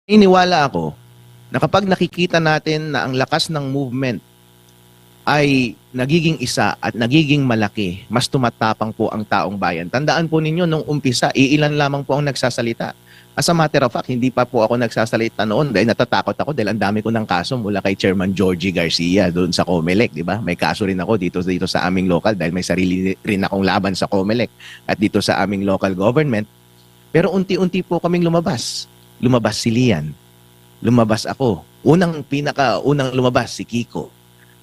Iniwala ako na kapag nakikita natin na ang lakas ng movement ay nagiging isa at nagiging malaki, mas tumatapang po ang taong bayan. Tandaan po ninyo, nung umpisa, iilan lamang po ang nagsasalita. As a matter of fact, hindi pa po ako nagsasalita noon dahil natatakot ako dahil ang dami ko ng kaso mula kay Chairman Georgie Garcia doon sa COMELEC, di ba? May kaso rin ako dito sa aming local dahil may sarili rin akong laban sa COMELEC at dito sa aming local government. Pero unti-unti po kaming lumabas. Lumabas si Lian. Lumabas ako. Unang lumabas si Kiko.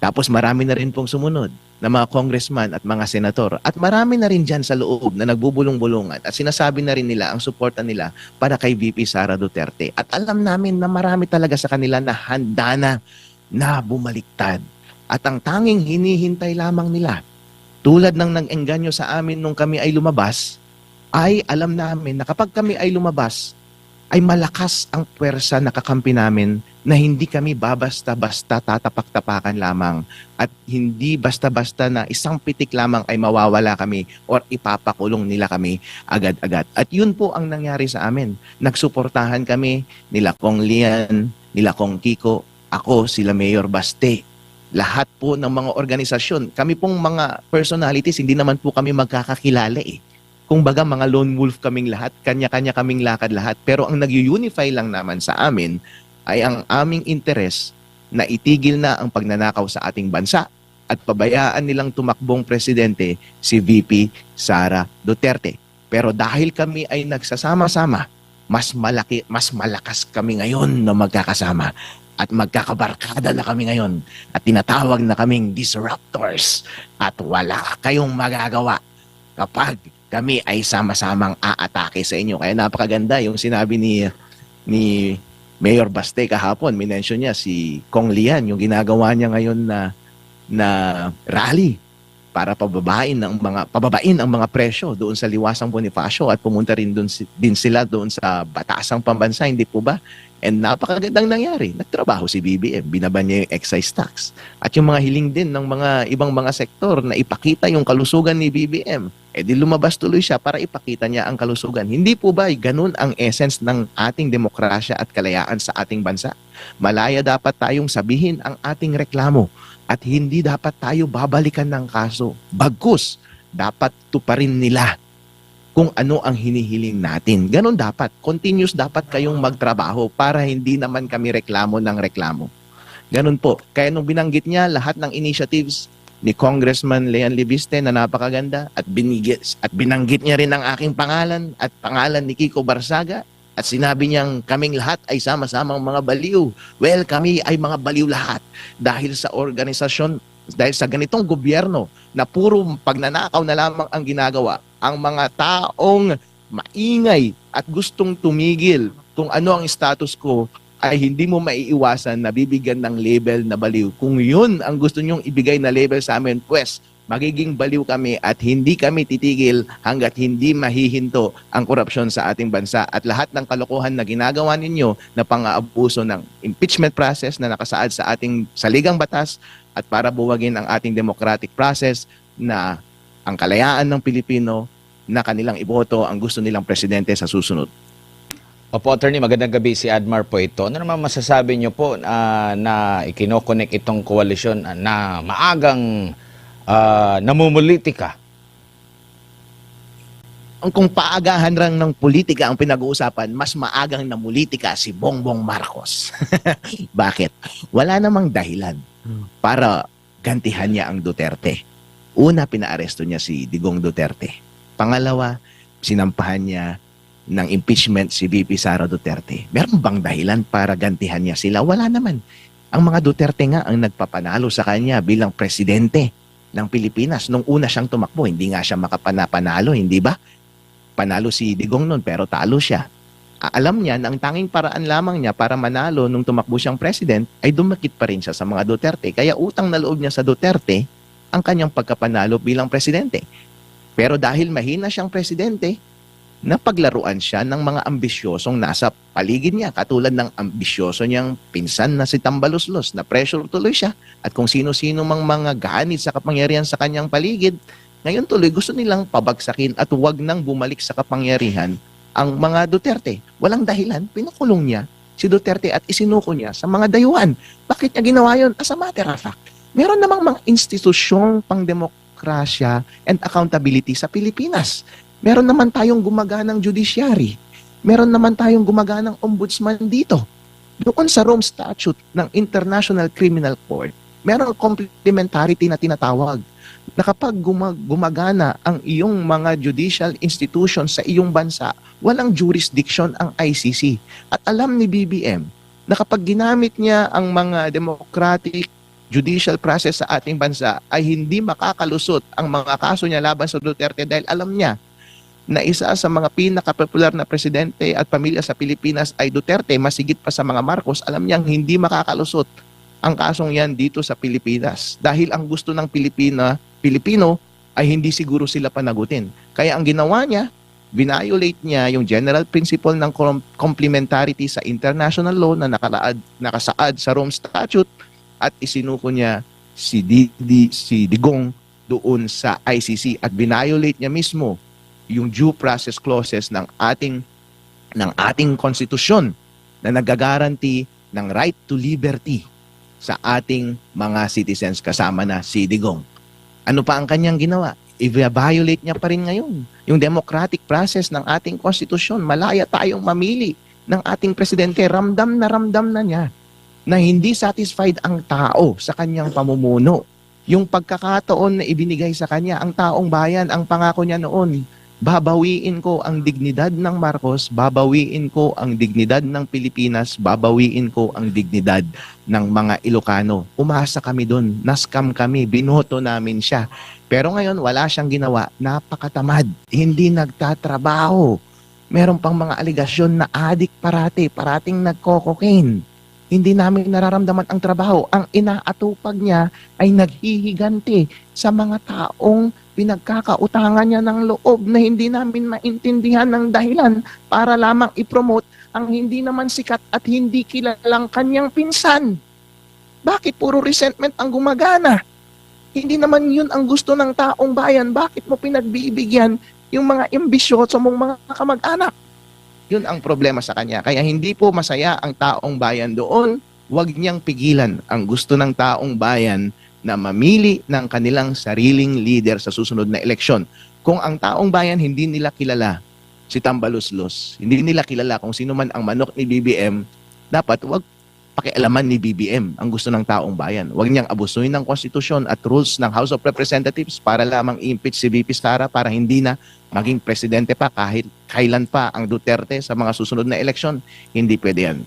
Tapos marami na rin pong sumunod na mga congressman at mga senator. At marami na rin dyan sa loob na nagbubulong-bulungan at sinasabi na rin nila ang suporta nila para kay VP Sara Duterte. At alam namin na marami talaga sa kanila na handa na bumaliktad. At ang tanging hinihintay lamang nila, tulad ng nag-engganyo sa amin nung kami ay lumabas, ay alam namin na kapag kami ay lumabas, ay malakas ang puwersa na kakampi namin na hindi kami babasta-basta tatapak-tapakan lamang at hindi basta-basta na isang pitik lamang ay mawawala kami or ipapakulong nila kami agad-agad. At yun po ang nangyari sa amin. Nagsuportahan kami nila Kong Lian, nila Kong Kiko, ako, sila Mayor Baste. Lahat po ng mga organisasyon, kami pong mga personalities, hindi naman po kami magkakakilala eh. Kung baga mga lone wolf kaming lahat, kanya-kanya kaming lakad lahat. Pero ang nag-unify lang naman sa amin ay ang aming interes na itigil na ang pagnanakaw sa ating bansa at pabayaan nilang tumakbong presidente si VP Sara Duterte. Pero dahil kami ay nagsasama-sama, mas malakas kami ngayon na magkakasama at magkakabarkada na kami ngayon at tinatawag na kaming disruptors at wala kayong magagawa kapag kami ay sama-samang aatake sa inyo. Kaya napakaganda yung sinabi ni Mayor Baste kahapon. Minention niya si Kong Lian, yung ginagawa niya ngayon na rally para pababain ang mga presyo doon sa Liwasang Bonifacio at pumunta rin din sila doon sa Bataasang Pambansa, hindi po ba? And napakagandang nangyari. Nagtrabaho si BBM, binaban niya yung excise tax. At yung mga hiling din ng mga ibang mga sektor na ipakita yung kalusugan ni BBM, di lumabas tuloy siya para ipakita niya ang kalusugan. Hindi po ba ganun ang essence ng ating demokrasya at kalayaan sa ating bansa? Malaya dapat tayong sabihin ang ating reklamo at hindi dapat tayo babalikan ng kaso. Bagkus, dapat tuparin nila kung ano ang hinihiling natin. Ganon dapat. Continuous dapat kayong magtrabaho para hindi naman kami reklamo ng reklamo. Ganon po. Kaya nung binanggit niya lahat ng initiatives ni Congressman Leon Libiste na napakaganda at binanggit niya rin ang aking pangalan at pangalan ni Kiko Barsaga at sinabi niyang kaming lahat ay sama-samang mga baliw. Well, kami ay mga baliw lahat dahil sa organisasyon, dahil sa ganitong gobyerno na puro pagnanakaw na lamang ang ginagawa, ang mga taong maingay at gustong tumigil kung ano ang status quo ay hindi mo maiiwasan na bibigyan ng label na baliw. Kung yun ang gusto nyong ibigay na label sa amin, pues magiging baliw kami at hindi kami titigil hanggat hindi mahihinto ang korupsyon sa ating bansa. At lahat ng kalokohan na ginagawa ninyo na pang-aabuso ng impeachment process na nakasaad sa ating saligang batas at para buwagin ang ating democratic process na ang kalayaan ng Pilipino na kanilang iboto ang gusto nilang presidente sa susunod. Opo, Attorney, magandang gabi, si Admar po ito. Ano naman masasabi niyo po na ikinokonek itong koalisyon na maagang namumulitika? Kung paagahan lang ng politika ang pinag-uusapan, mas maagang namulitika si Bongbong Marcos. Bakit? Wala namang dahilan para gantihan niya ang Duterte. Una, pinaaresto niya si Digong Duterte. Pangalawa, sinampahan niya ng impeachment si VP Sara Duterte. Meron bang dahilan para gantihan niya sila? Wala naman. Ang mga Duterte nga ang nagpapanalo sa kanya bilang presidente ng Pilipinas. Nung una siyang tumakbo, hindi nga siya makapanalo, hindi ba? Panalo si Digong noon pero talo siya. Alam niya na ang tanging paraan lamang niya para manalo nung tumakbo siyang president ay dumakit pa rin siya sa mga Duterte. Kaya utang na loob niya sa Duterte ang kanyang pagkapanalo bilang presidente. Pero dahil mahina siyang presidente, napaglaruan siya ng mga ambisyosong nasa paligid niya, katulad ng ambisyoso niyang pinsan na si Tambaluslos, na pressure tuloy siya, at kung sino-sino mang mga ganit sa kapangyarihan sa kanyang paligid. Ngayon tuloy gusto nilang pabagsakin at huwag nang bumalik sa kapangyarihan ang mga Duterte. Walang dahilan, pinakulong niya si Duterte at isinuko niya sa mga dayuhan. Bakit niya ginawa yun? As a matter of fact, meron namang mga institusyong pangdemokrasya and accountability sa Pilipinas. Meron naman tayong gumaganang judiciary. Meron naman tayong gumaganang ombudsman dito. Doon sa Rome Statute ng International Criminal Court, meron complementarity na tinatawag na kapag gumagana ang iyong mga judicial institutions sa iyong bansa, walang jurisdiction ang ICC. At alam ni BBM na kapag ginamit niya ang mga democratic judicial process sa ating bansa ay hindi makakalusot ang mga kaso niya laban sa Duterte dahil alam niya na isa sa mga pinakapopular na presidente at pamilya sa Pilipinas ay Duterte, masigit pa sa mga Marcos. Alam niyang hindi makakalusot ang kasong yan dito sa Pilipinas dahil ang gusto ng Pilipino ay hindi siguro sila panagutin. Kaya ang ginawa niya, violate niya yung general principle ng complementarity sa international law na nakasaad sa Rome Statute at isinuko niya si Digong doon sa ICC at violate niya mismo yung due process clauses ng ating konstitusyon na nagagaranti ng right to liberty sa ating mga citizens kasama na si Digong. Ano pa ang kanyang ginawa? I-violate niya pa rin ngayon yung democratic process ng ating konstitusyon. Malaya tayong mamili ng ating presidente. Ramdam na niya na hindi satisfied ang tao sa kanyang pamumuno. Yung pagkakataon na ibinigay sa kanya, ang taong bayan, ang pangako niya noon, babawiin ko ang dignidad ng Marcos, babawiin ko ang dignidad ng Pilipinas, babawiin ko ang dignidad ng mga Ilocano. Umasa kami doon, naskam kami, binoto namin siya. Pero ngayon, wala siyang ginawa, napakatamad, hindi nagtatrabaho. Meron pang mga aligasyon na adik parating nagko-cocaine. Hindi namin nararamdaman ang trabaho. Ang inaatupag niya ay naghihiganti sa mga taong pinagkakautangan niya ng loob na hindi namin maintindihan ng dahilan para lamang ipromote ang hindi naman sikat at hindi kilalang kanyang pinsan. Bakit puro resentment ang gumagana? Hindi naman yun ang gusto ng taong bayan. Bakit mo pinagbibigyan yung mga ambisyoso mong mga kamag-anak? Yun ang problema sa kanya. Kaya hindi po masaya ang taong bayan doon. Huwag niyang pigilan ang gusto ng taong bayan na mamili ng kanilang sariling leader sa susunod na eleksyon. Kung ang taong bayan hindi nila kilala si Tambaluslos, hindi nila kilala kung sino man ang manok ni BBM, dapat huwag pakialaman ni BBM ang gusto ng taong bayan. Huwag niyang abusuin ng konstitusyon at rules ng House of Representatives para lamang i-impeach si VP Sara para hindi na maging presidente pa kahit kailan pa ang Duterte sa mga susunod na eleksyon. Hindi pwede yan.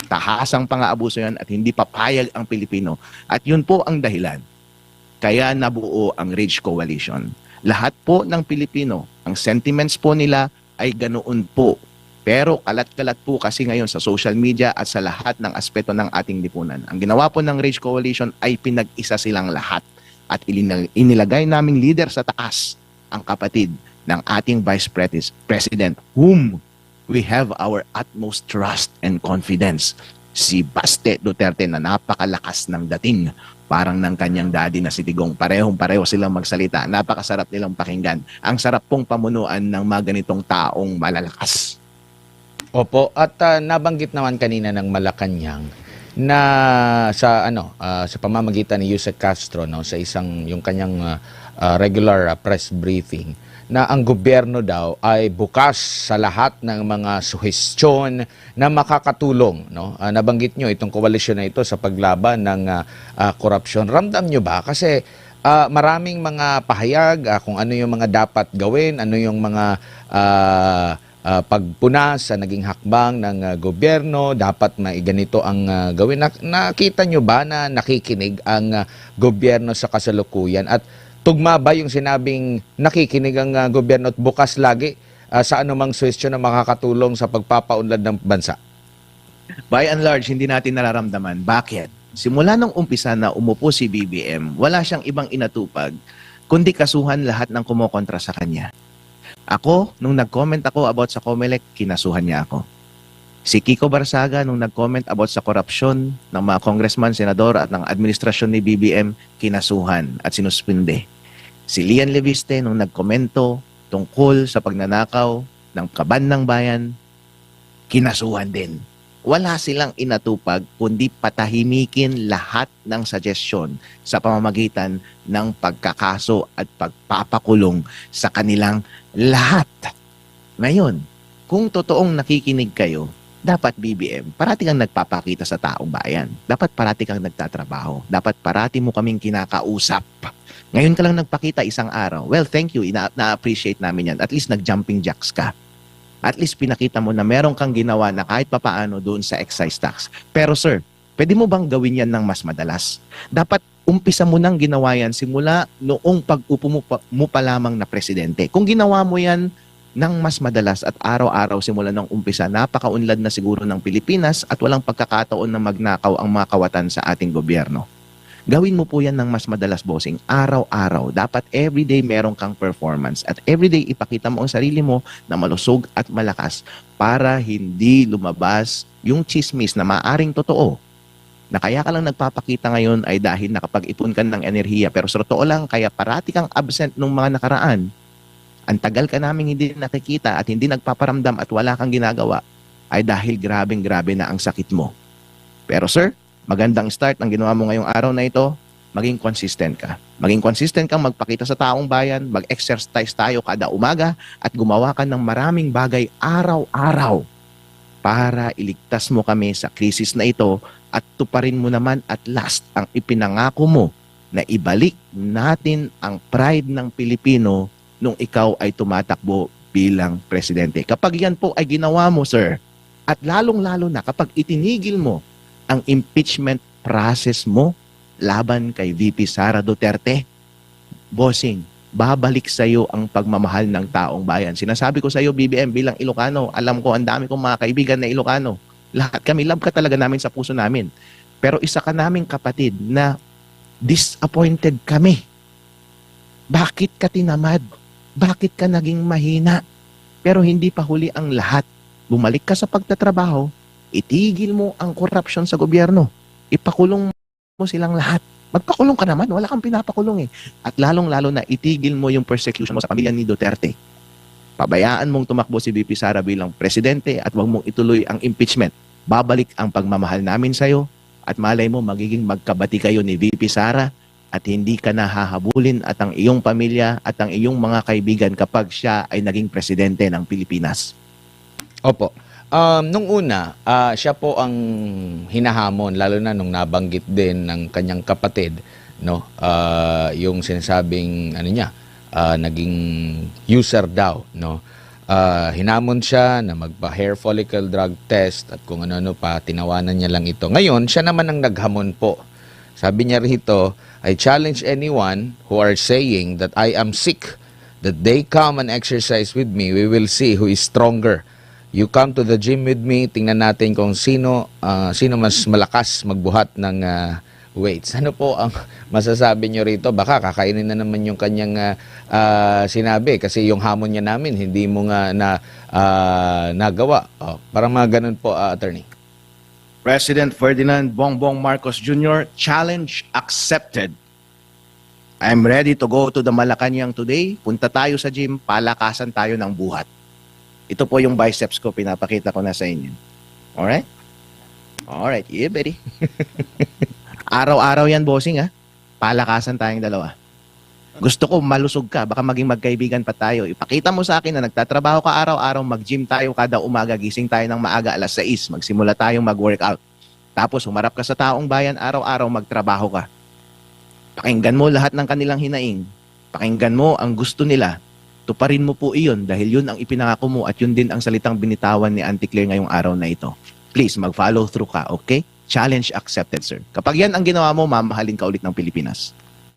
Tahasang pang-aabuso yan at hindi papayag ang Pilipino. At yun po ang dahilan. Kaya nabuo ang Rage Coalition. Lahat po ng Pilipino, ang sentiments po nila ay ganoon po. Pero kalat-kalat po kasi ngayon sa social media at sa lahat ng aspeto ng ating lipunan. Ang ginawa po ng Rage Coalition ay pinag-isa silang lahat. At inilagay naming leader sa taas ang kapatid ng ating Vice President, whom we have our utmost trust and confidence. Si Baste Duterte na napakalakas ng dating. Parang ng kanyang daddy na si Digong. Parehong-pareho silang magsalita. Napakasarap nilang pakinggan. Ang sarap pong pamunuan ng mga ganitong taong malalakas. Opo, at nabanggit naman kanina ng Malacanang na sa sa pamamagitan ni Yusek Castro sa isang yung kanyang regular press briefing na ang gobyerno daw ay bukas sa lahat ng mga suhestyon na makakatulong, nabanggit nyo itong koalisyon na ito sa paglaban ng korupsyon. Ramdam nyo ba? Kasi maraming mga pahayag kung ano yung mga dapat gawin, ano yung mga pagpuna sa naging hakbang ng gobyerno, dapat maiganito ang gawin. Nakita nyo ba na nakikinig ang gobyerno sa kasalukuyan? At tugma ba yung sinabing nakikinig ang gobyerno at bukas lagi sa anumang suhestyon na makakatulong sa pagpapaunlad ng bansa? By and large, hindi natin nararamdaman. Bakit? Simula nung umpisa na umupo si BBM, wala siyang ibang inatupag, kundi kasuhan lahat ng kumokontra sa kanya. Ako, nung nag-comment ako about sa COMELEC, kinasuhan niya ako. Si Kiko Barsaga, nung nag-comment about sa korupsyon ng mga congressman, senador at ng administrasyon ni BBM, kinasuhan at sinuspinde. Si Lian Leviste, nung nagkomento tungkol sa pagnanakaw ng kaban ng bayan, kinasuhan din. wala silang inatupag kundi patahimikin lahat ng suggestion sa pamamagitan ng pagkakaso at pagpapakulong sa kanilang lahat. Ngayon, kung totoong nakikinig kayo, dapat BBM, parati kang nagpapakita sa taong bayan. Dapat parati kang nagtatrabaho. Dapat parati mo kaming kinakausap. Ngayon ka lang nagpakita isang araw. Well, thank you. Na-appreciate namin yan. At least nag-jumping jacks ka. At least pinakita mo na meron kang ginawa na kahit papaano doon sa excise tax. Pero sir, pwede mo bang gawin yan ng mas madalas? Dapat umpisa mo nang ginawa yan simula noong pag-upo mo pa lamang na presidente. Kung ginawa mo yan ng mas madalas at araw-araw simula ng umpisa, napakaunlad na siguro ng Pilipinas at walang pagkakataon na magnakaw ang mga kawatan sa ating gobyerno. Gawin mo po yan ng mas madalas, bossing. Araw-araw. Dapat everyday meron kang performance. At everyday ipakita mo ang sarili mo na malusog at malakas para hindi lumabas yung chismis na maaring totoo. Na kaya ka lang nagpapakita ngayon ay dahil nakapag-ipon ka ng enerhiya. Pero sa totoo lang, kaya parati kang absent nung mga nakaraan. Ang tagal ka namin hindi nakikita at hindi nagpaparamdam at wala kang ginagawa ay dahil grabeng-grabe na ang sakit mo. Pero sir, magandang start ang ginawa mo ngayong araw na ito, maging consistent ka. Maging consistent kang magpakita sa taong bayan, mag-exercise tayo kada umaga at gumawa ka ng maraming bagay araw-araw para iligtas mo kami sa krisis na ito at tuparin mo naman at last ang ipinangako mo na ibalik natin ang pride ng Pilipino nung ikaw ay tumatakbo bilang presidente. Kapag yan po ay ginawa mo, sir, at lalong-lalo na kapag itinigil mo ang impeachment process mo laban kay VP Sara Duterte, bossing, babalik sa iyo ang pagmamahal ng taong bayan. Sinasabi ko sa iyo, BBM, bilang Ilocano, alam ko, ang dami kong mga kaibigan na Ilocano. Lahat kami, love ka talaga namin sa puso namin. Pero isa ka naming kapatid na disappointed kami. Bakit ka tinamad? Bakit ka naging mahina? Pero hindi pa huli ang lahat. Bumalik ka sa pagtatrabaho, itigil mo ang korupsyon sa gobyerno. Ipakulong mo silang lahat. Magpakulong ka naman, wala kang pinapakulong eh. At lalong-lalo na itigil mo yung persecution mo sa pamilya ni Duterte. Pabayaan mong tumakbo si VP Sara bilang presidente at huwag mong ituloy ang impeachment. Babalik ang pagmamahal namin sa'yo at malay mo magiging magkabati kayo ni VP Sara at hindi ka na hahabulin at ang iyong pamilya at ang iyong mga kaibigan kapag siya ay naging presidente ng Pilipinas. Opo. Nung una, siya po ang hinahamon, lalo na nung nabanggit din ng kanyang kapatid, no? Yung sinasabing, naging user daw, no? Hinamon siya na magpa-hair follicle drug test at kung ano-ano pa, tinawanan niya lang ito. Ngayon, siya naman ang naghamon po. Sabi niya rito, I challenge anyone who are saying that I am sick, that they come and exercise with me, we will see who is stronger. You come to the gym with me, tingnan natin kung sino mas malakas magbuhat ng weights. Ano po ang masasabi niyo rito? Baka kakainin na naman yung kanyang sinabi kasi yung hamon niya namin, hindi mo nga nagawa. Parang mga ganun po, attorney. President Ferdinand Bongbong Marcos Jr., challenge accepted. I'm ready to go to the Malacanang today. Punta tayo sa gym, palakasan tayo ng buhat. Ito po yung biceps ko, pinapakita ko na sa inyo. Alright? Alright, yeah, buddy. Araw-araw yan, bossing, ha? Palakasan tayong dalawa. Gusto ko malusog ka, baka maging magkaibigan pa tayo. Ipakita mo sa akin na nagtatrabaho ka araw-araw, mag-gym tayo kada umaga, gising tayo ng maaga, alas 6, magsimula tayong mag-workout. Tapos humarap ka sa taong bayan araw-araw, magtrabaho ka. Pakinggan mo lahat ng kanilang hinaing. Pakinggan mo ang gusto nila. Tuparin mo po iyon dahil yun ang ipinangako mo at yun din ang salitang binitawan ni Auntie Claire ngayong araw na ito. Please, mag-follow through ka, okay? Challenge accepted, sir. Kapag yan ang ginawa mo, mamahalin ka ulit ng Pilipinas.